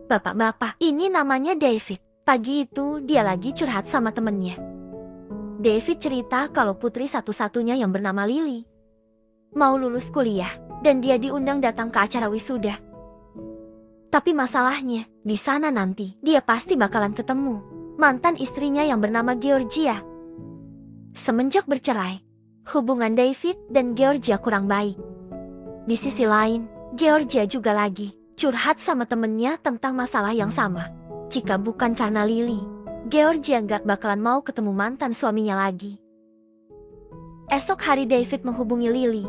Bapak-bapak, ini namanya David. Pagi itu dia lagi curhat sama temennya. David cerita kalau putri satu-satunya yang bernama Lily mau lulus kuliah dan dia diundang datang ke acara wisuda. Tapi masalahnya, di sana nanti dia pasti bakalan ketemu mantan istrinya yang bernama Georgia. Semenjak bercerai, hubungan David dan Georgia kurang baik. Di sisi lain, Georgia juga lagi curhat sama temennya tentang masalah yang sama. Jika bukan karena Lily, Georgia gak bakalan mau ketemu mantan suaminya lagi. Esok hari David menghubungi Lily.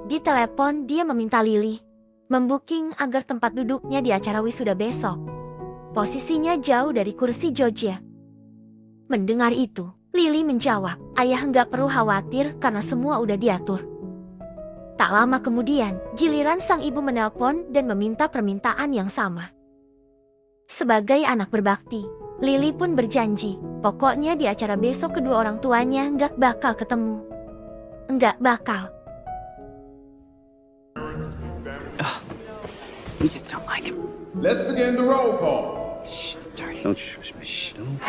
Di telepon dia meminta Lily membooking agar tempat duduknya di acara wisuda besok. Posisinya jauh dari kursi Georgia. Mendengar itu, Lily menjawab, ayah nggak perlu khawatir karena semua udah diatur. Tak lama kemudian, giliran sang ibu menelpon dan meminta permintaan yang sama. Sebagai anak berbakti, Lily pun berjanji, pokoknya di acara besok kedua orang tuanya nggak bakal ketemu. Nggak bakal. We just don't like him. Let's begin the roll call. Shh, it's starting. Don't shush me. Shh, don't.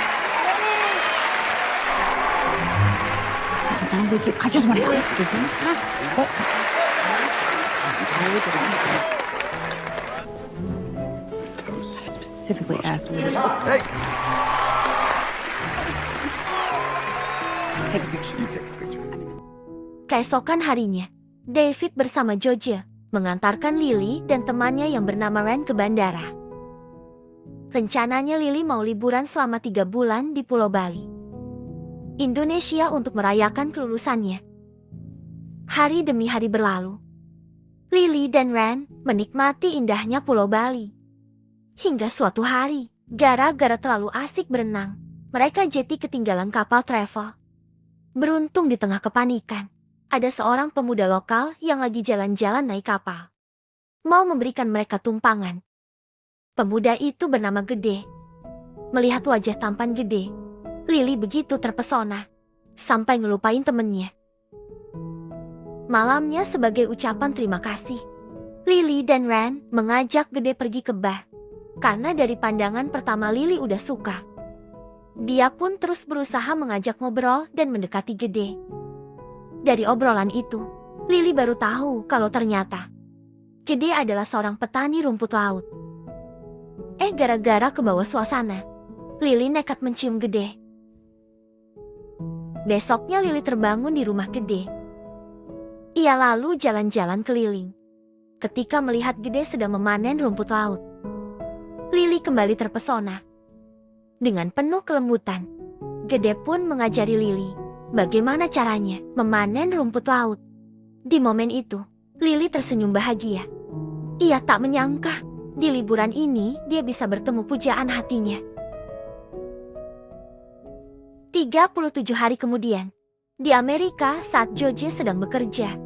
I just want to ask you. Toast. I specifically asked Lily. Hey! Take a picture. You take a picture. Keesokan harinya, David bersama Georgia mengantarkan Lily dan temannya yang bernama Ren ke bandara. Rencananya Lily mau liburan selama 3 bulan di Pulau Bali, Indonesia untuk merayakan kelulusannya. Hari demi hari berlalu. Lily dan Ren menikmati indahnya Pulau Bali. Hingga suatu hari, gara-gara terlalu asik berenang, mereka jeti ketinggalan kapal travel. Beruntung di tengah kepanikan, ada seorang pemuda lokal yang lagi jalan-jalan naik kapal. Mau memberikan mereka tumpangan. Pemuda itu bernama Gede. Melihat wajah tampan Gede, Lily begitu terpesona, sampai ngelupain temennya. Malamnya sebagai ucapan terima kasih, Lily dan Ren mengajak Gede pergi ke bar. Karena dari pandangan pertama Lily udah suka. Dia pun terus berusaha mengajak ngobrol dan mendekati Gede. Dari obrolan itu, Lily baru tahu kalau ternyata Gede adalah seorang petani rumput laut. Gara-gara kebawa suasana, Lily nekat mencium Gede. Besoknya Lily terbangun di rumah Gede. Ia lalu jalan-jalan keliling. Ketika melihat Gede sedang memanen rumput laut, Lily kembali terpesona. Dengan penuh kelembutan, Gede pun mengajari Lily bagaimana caranya memanen rumput laut. Di momen itu, Lily tersenyum bahagia. Ia tak menyangka, di liburan ini dia bisa bertemu pujaan hatinya. 37 hari kemudian, di Amerika saat Georgia sedang bekerja,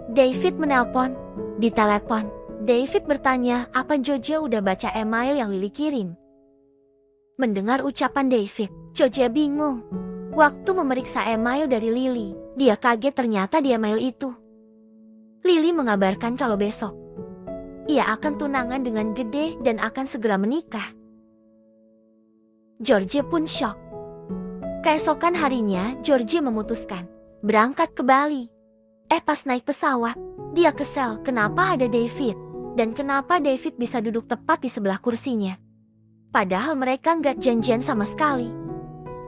David menelpon. Di telepon, David bertanya apa Georgia udah baca email yang Lily kirim. Mendengar ucapan David, Georgia bingung. Waktu memeriksa email dari Lily, dia kaget ternyata di email itu Lily mengabarkan kalau besok ia akan tunangan dengan Gede dan akan segera menikah. Georgia pun syok. Keesokan harinya, Georgia memutuskan berangkat ke Bali. Pas naik pesawat, dia kesel kenapa ada David dan kenapa David bisa duduk tepat di sebelah kursinya. Padahal mereka nggak janjian sama sekali.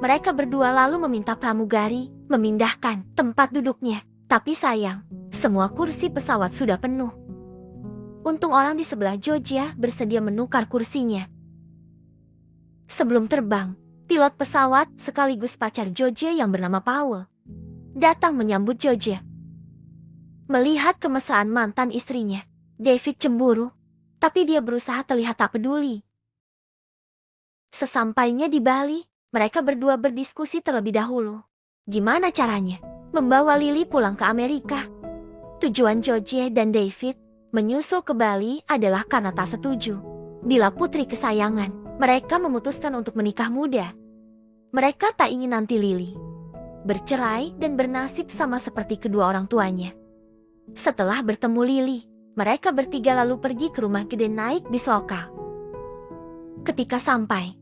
Mereka berdua lalu meminta pramugari memindahkan tempat duduknya. Tapi sayang, semua kursi pesawat sudah penuh. Untung orang di sebelah Georgia bersedia menukar kursinya. Sebelum terbang, pilot pesawat sekaligus pacar Georgia yang bernama Paul datang menyambut Georgia. Melihat kemesraan mantan istrinya, David cemburu, tapi dia berusaha terlihat tak peduli. Sesampainya di Bali, mereka berdua berdiskusi terlebih dahulu. Gimana caranya membawa Lily pulang ke Amerika? Tujuan Georgia dan David menyusul ke Bali adalah karena tak setuju bila putri kesayangan mereka memutuskan untuk menikah muda. Mereka tak ingin nanti Lily bercerai dan bernasib sama seperti kedua orang tuanya. Setelah bertemu Lily, mereka bertiga lalu pergi ke rumah Gede naik bis lokal. Ketika sampai,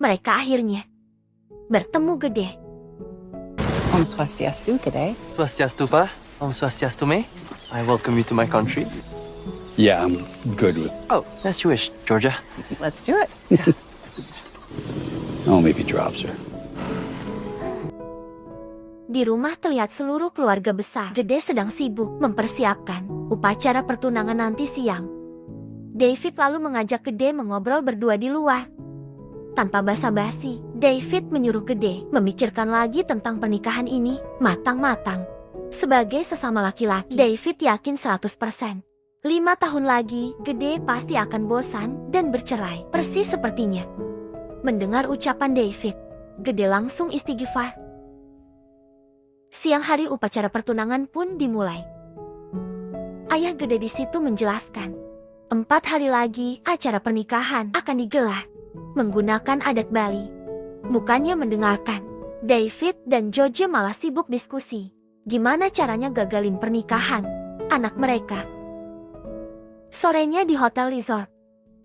mereka akhirnya bertemu Gede. Om Swastiastu, g'day. Swastiastu, Pa. Om Swastiastu, Me. I welcome you to my country. Yeah, I'm good with. Oh, as you wish, Georgia. Let's do it. Oh, maybe drops her. Di rumah terlihat seluruh keluarga besar. Gede sedang sibuk mempersiapkan upacara pertunangan nanti siang. David lalu mengajak Gede mengobrol berdua di luar. Tanpa basa-basi, David menyuruh Gede memikirkan lagi tentang pernikahan ini matang-matang. Sebagai sesama laki-laki, David yakin 100%. 5 tahun lagi, Gede pasti akan bosan dan bercerai. Persis sepertinya. Mendengar ucapan David, Gede langsung istighfar. Siang hari upacara pertunangan pun dimulai. Ayah Gede di situ menjelaskan, 4 hari lagi acara pernikahan akan digelar menggunakan adat Bali. Bukannya mendengarkan, David dan Georgia malah sibuk diskusi gimana caranya gagalin pernikahan anak mereka. Sorenya di hotel resort,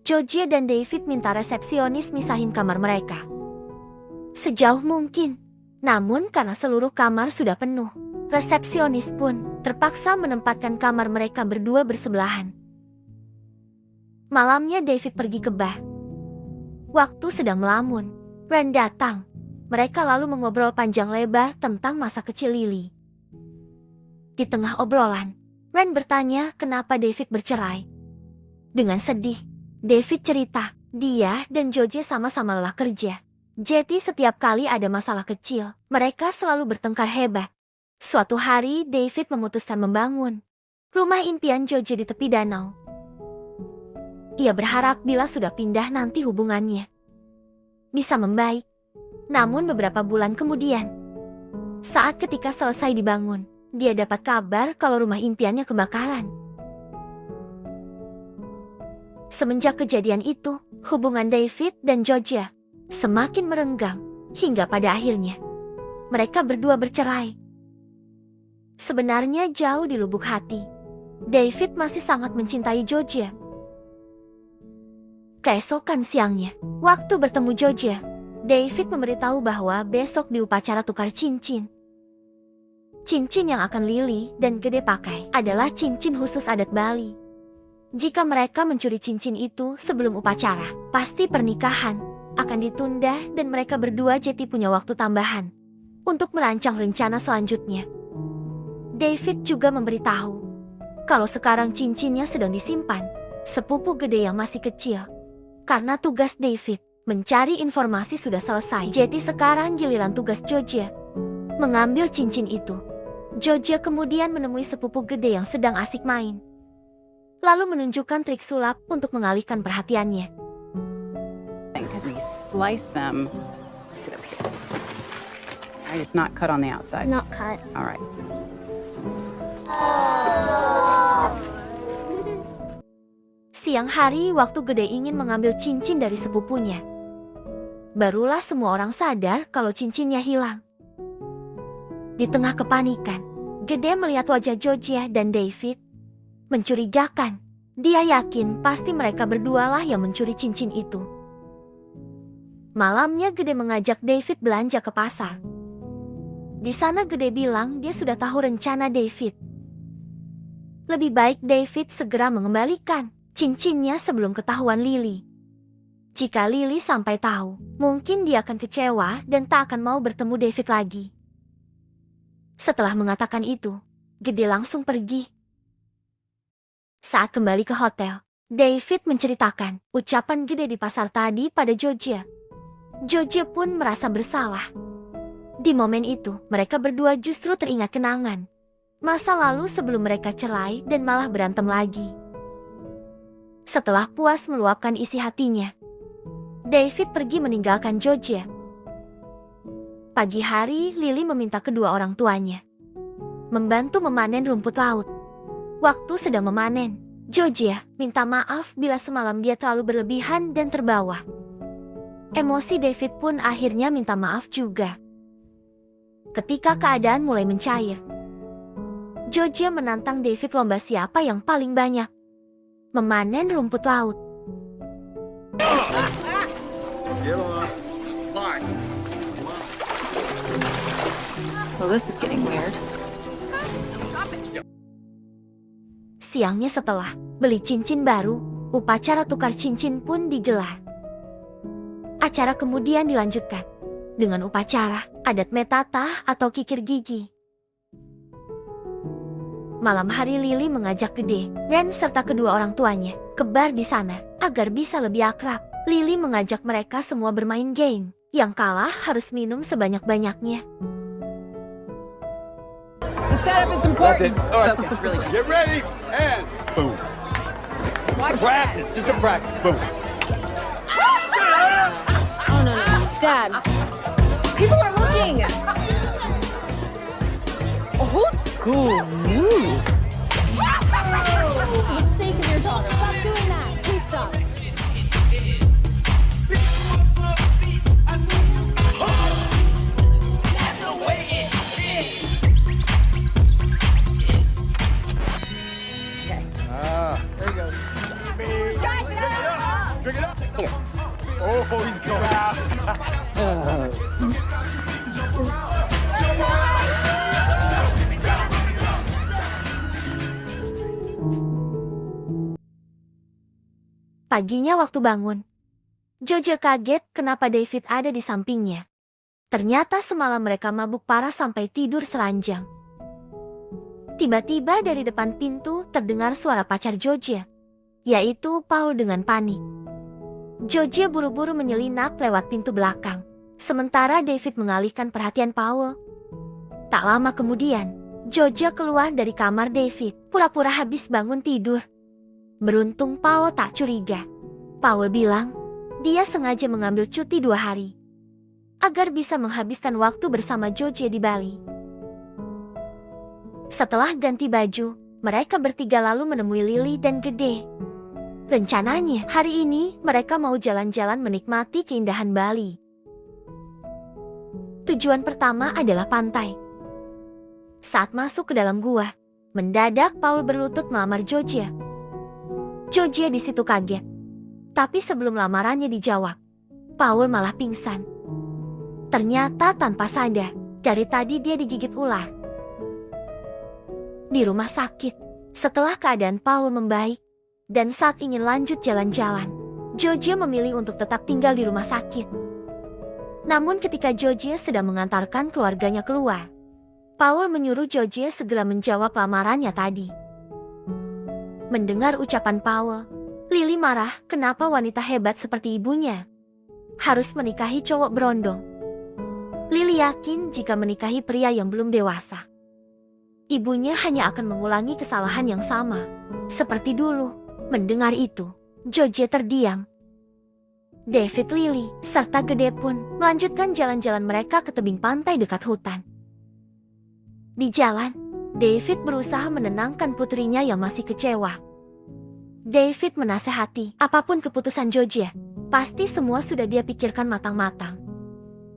Georgia dan David minta resepsionis misahin kamar mereka sejauh mungkin. Namun karena seluruh kamar sudah penuh, resepsionis pun terpaksa menempatkan kamar mereka berdua bersebelahan. Malamnya David pergi ke bar. Waktu sedang melamun, Ren datang. Mereka lalu mengobrol panjang lebar tentang masa kecil Lily. Di tengah obrolan, Ren bertanya kenapa David bercerai. Dengan sedih, David cerita, dia dan George sama-sama lelah kerja. Jadi setiap kali ada masalah kecil, mereka selalu bertengkar hebat. Suatu hari David memutuskan membangun rumah impian George di tepi danau. Ia berharap bila sudah pindah nanti hubungannya bisa membaik. Namun beberapa bulan kemudian, saat ketika selesai dibangun, dia dapat kabar kalau rumah impiannya kebakaran. Semenjak kejadian itu, hubungan David dan Georgia semakin merenggang, hingga pada akhirnya mereka berdua bercerai. Sebenarnya jauh di lubuk hati, David masih sangat mencintai Georgia. Keesokan siangnya, waktu bertemu Georgia, David memberitahu bahwa besok di upacara tukar cincin. Cincin yang akan Lily dan Gede pakai adalah cincin khusus adat Bali. Jika mereka mencuri cincin itu sebelum upacara, pasti pernikahan akan ditunda dan mereka berdua jadi punya waktu tambahan untuk merancang rencana selanjutnya. David juga memberitahu kalau sekarang cincinnya sedang disimpan sepupu Gede yang masih kecil. Karena tugas David mencari informasi sudah selesai, jadi sekarang giliran tugas Georgia mengambil cincin itu. Georgia kemudian menemui sepupu Gede yang sedang asik main, lalu menunjukkan trik sulap untuk mengalihkan perhatiannya. Because we slice them. Sit up here. Right, it's not cut on the outside. Not cut. All right. Siang hari waktu Gede ingin mengambil cincin dari sepupunya, barulah semua orang sadar kalau cincinnya hilang. Di tengah kepanikan, Gede melihat wajah Georgia dan David. Mencurigakan, dia yakin pasti mereka berdualah yang mencuri cincin itu. Malamnya Gede mengajak David belanja ke pasar. Di sana Gede bilang dia sudah tahu rencana David. Lebih baik David segera mengembalikan cincinnya sebelum ketahuan Lily. Jika Lily sampai tahu, mungkin dia akan kecewa dan tak akan mau bertemu David lagi. Setelah mengatakan itu, Gede langsung pergi. Saat kembali ke hotel, David menceritakan ucapan Gede di pasar tadi pada Georgia. Georgia pun merasa bersalah. Di momen itu, mereka berdua justru teringat kenangan masa lalu sebelum mereka cerai dan malah berantem lagi. Setelah puas meluapkan isi hatinya, David pergi meninggalkan Georgia. Pagi hari, Lily meminta kedua orang tuanya membantu memanen rumput laut. Waktu sedang memanen, Georgia minta maaf bila semalam dia terlalu berlebihan dan terbawa. Emosi David pun akhirnya minta maaf juga. Ketika keadaan mulai mencair, Georgia menantang David lomba siapa yang paling banyak memanen rumput laut. Well, this is getting weird. Siangnya setelah beli cincin baru, upacara tukar cincin pun digelar. Acara kemudian dilanjutkan dengan upacara adat metatah atau kikir gigi. Malam hari Lily mengajak Gede, Ren serta kedua orang tuanya ke bar di sana agar bisa lebih akrab. Lily mengajak mereka semua bermain game. Yang kalah harus minum sebanyak-banyaknya. The setup is important. That's it. All right. Focus, really good. Get ready, and boom. Watch Practice, just a practice. Boom. Oh, no. Dad. People are looking. Hold. Cool move. For the sake of your daughter, stop doing that. Please stop. Drink it up. Oh, he's going out. Paginya waktu bangun, Jojo kaget kenapa David ada di sampingnya. Ternyata semalam mereka mabuk parah sampai tidur seranjang. Tiba-tiba dari depan pintu terdengar suara pacar Jojo, yaitu Paul dengan panik. Jojo buru-buru menyelinap lewat pintu belakang, sementara David mengalihkan perhatian Paul. Tak lama kemudian, Jojo keluar dari kamar David, pura-pura habis bangun tidur. Beruntung Paul tak curiga. Paul bilang, dia sengaja mengambil cuti 2 hari, agar bisa menghabiskan waktu bersama Jojo di Bali. Setelah ganti baju, mereka bertiga lalu menemui Lily dan Gede. Rencananya, hari ini mereka mau jalan-jalan menikmati keindahan Bali. Tujuan pertama adalah pantai. Saat masuk ke dalam gua, mendadak Paul berlutut melamar Jojo. Jojo di situ kaget. Tapi sebelum lamarannya dijawab, Paul malah pingsan. Ternyata tanpa sadar, dari tadi dia digigit ular. Di rumah sakit, setelah keadaan Paul membaik, dan saat ingin lanjut jalan-jalan, Jojo memilih untuk tetap tinggal di rumah sakit. Namun ketika Jojo sedang mengantarkan keluarganya keluar, Paul menyuruh Jojo segera menjawab lamarannya tadi. Mendengar ucapan Paul, Lily marah kenapa wanita hebat seperti ibunya harus menikahi cowok berondong. Lily yakin jika menikahi pria yang belum dewasa, ibunya hanya akan mengulangi kesalahan yang sama seperti dulu. Mendengar itu, Jojo terdiam. David, Lily, serta Gede pun melanjutkan jalan-jalan mereka ke tebing pantai dekat hutan. Di jalan, David berusaha menenangkan putrinya yang masih kecewa. David menasehati, apapun keputusan Jojo, pasti semua sudah dia pikirkan matang-matang.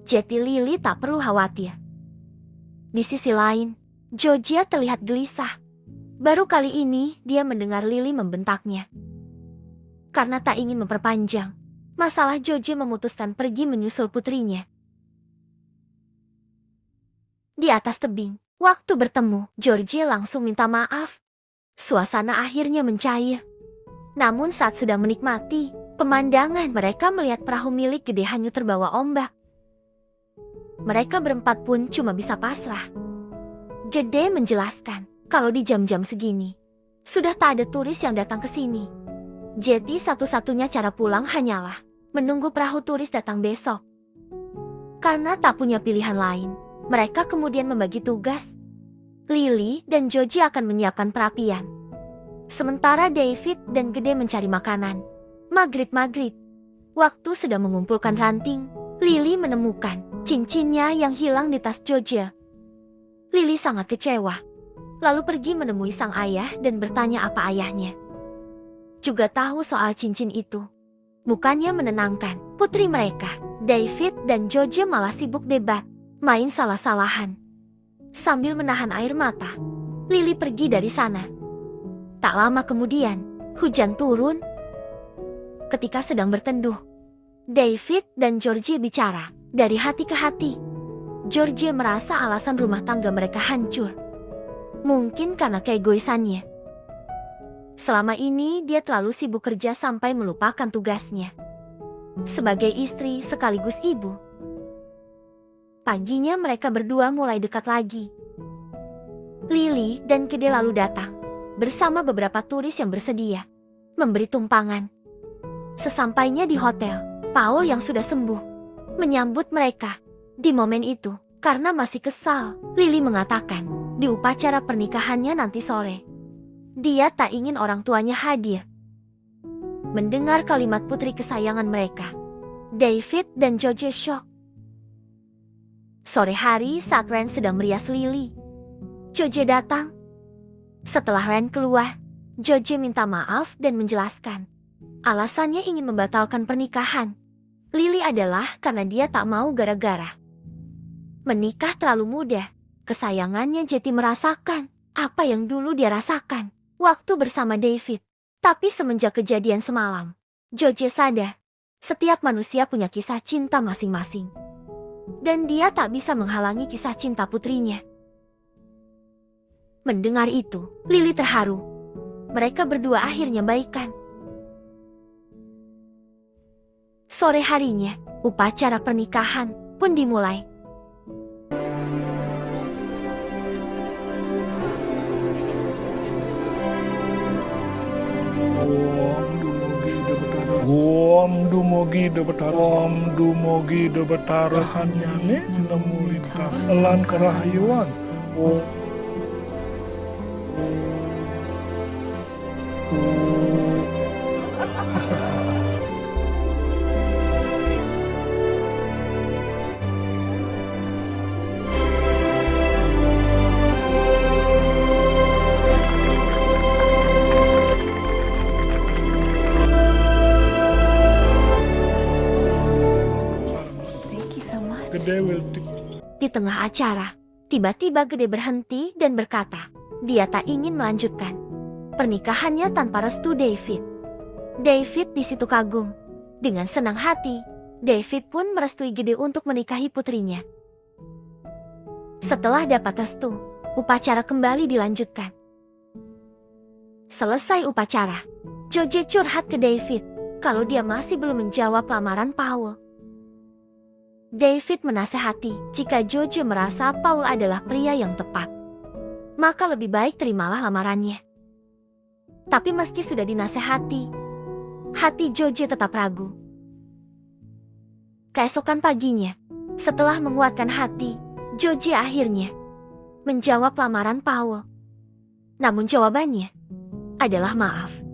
Jadi Lily tak perlu khawatir. Di sisi lain, Jojo terlihat gelisah. Baru kali ini dia mendengar Lily membentaknya. Karena tak ingin memperpanjang masalah, Jojo memutuskan pergi menyusul putrinya. Di atas tebing, waktu bertemu, Georgie langsung minta maaf. Suasana akhirnya mencair. Namun saat sedang menikmati pemandangan, mereka melihat perahu milik Gede hanyut terbawa ombak. Mereka berempat pun cuma bisa pasrah. Gede menjelaskan kalau di jam-jam segini sudah tak ada turis yang datang ke sini. Jadi satu-satunya cara pulang hanyalah menunggu perahu turis datang besok. Karena tak punya pilihan lain, mereka kemudian membagi tugas. Lily dan Jojo akan menyiapkan perapian, sementara David dan Gede mencari makanan. Maghrib, waktu sedang mengumpulkan ranting, Lily menemukan cincinnya yang hilang di tas Jojo. Lily sangat kecewa, lalu pergi menemui sang ayah dan bertanya apa ayahnya juga tahu soal cincin itu. Bukannya menenangkan putri mereka, David dan Jojo malah sibuk debat, main salah-salahan. Sambil menahan air mata, Lily pergi dari sana. Tak lama kemudian, hujan turun. Ketika sedang berteduh, David dan Georgie bicara dari hati ke hati. George merasa alasan rumah tangga mereka hancur. Mungkin karena keegoisannya. Selama ini dia terlalu sibuk kerja sampai melupakan tugasnya sebagai istri sekaligus ibu. Paginya mereka berdua mulai dekat lagi. Lily dan Gede lalu datang bersama beberapa turis yang bersedia memberi tumpangan. Sesampainya di hotel, Paul yang sudah sembuh menyambut mereka. Di momen itu, karena masih kesal, Lily mengatakan di upacara pernikahannya nanti sore, dia tak ingin orang tuanya hadir. Mendengar kalimat putri kesayangan mereka, David dan George shock. Sore hari saat Ren sedang merias Lily, George datang. Setelah Ren keluar, George minta maaf dan menjelaskan alasannya ingin membatalkan pernikahan Lily adalah karena dia tak mau gara-gara menikah terlalu muda. Kesayangannya jadi merasakan apa yang dulu dia rasakan waktu bersama David. Tapi semenjak kejadian semalam, George sadar setiap manusia punya kisah cinta masing-masing. Dan dia tak bisa menghalangi kisah cinta putrinya. Mendengar itu, Lily terharu. Mereka berdua akhirnya baikan. Sore harinya, upacara pernikahan pun dimulai. Om dumugi de betara hanyane nemu lintas elan kerahayuan. Di tengah acara, tiba-tiba Gede berhenti dan berkata, dia tak ingin melanjutkan pernikahannya tanpa restu David. David di situ kagum. Dengan senang hati, David pun merestui Gede untuk menikahi putrinya. Setelah dapat restu, upacara kembali dilanjutkan. Selesai upacara, George curhat ke David kalau dia masih belum menjawab lamaran Paul. David menasehati jika George merasa Paul adalah pria yang tepat, maka lebih baik terimalah lamarannya. Tapi meski sudah dinasehati, hati George tetap ragu. Keesokan paginya, setelah menguatkan hati, George akhirnya menjawab lamaran Paul. Namun jawabannya adalah maaf.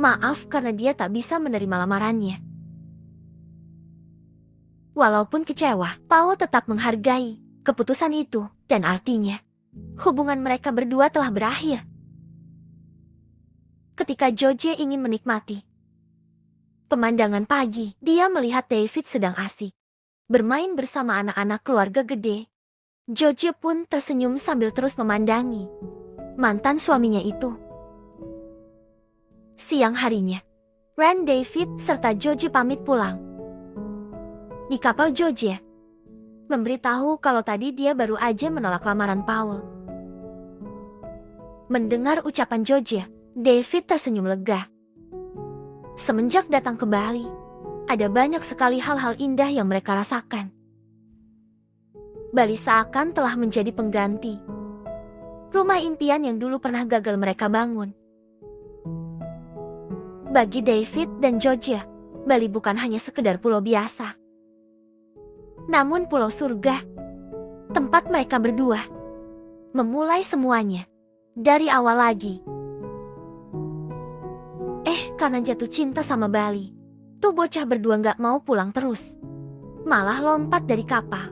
Maaf karena dia tak bisa menerima lamarannya. Walaupun kecewa, Paul tetap menghargai keputusan itu dan artinya hubungan mereka berdua telah berakhir. Ketika George ingin menikmati pemandangan pagi, dia melihat David sedang asik bermain bersama anak-anak keluarga Gede. George pun tersenyum sambil terus memandangi mantan suaminya itu. Siang harinya, Ren, David, serta George pamit pulang. Di kapal, George memberitahu kalau tadi dia baru aja menolak lamaran Paul. Mendengar ucapan George, David tersenyum lega. Semenjak datang ke Bali, ada banyak sekali hal-hal indah yang mereka rasakan. Bali seakan telah menjadi pengganti rumah impian yang dulu pernah gagal mereka bangun. Bagi David dan George, Bali bukan hanya sekedar pulau biasa, namun pulau surga, tempat mereka berdua memulai semuanya dari awal lagi. Karena jatuh cinta sama Bali, tuh bocah berdua gak mau pulang terus, malah lompat dari kapal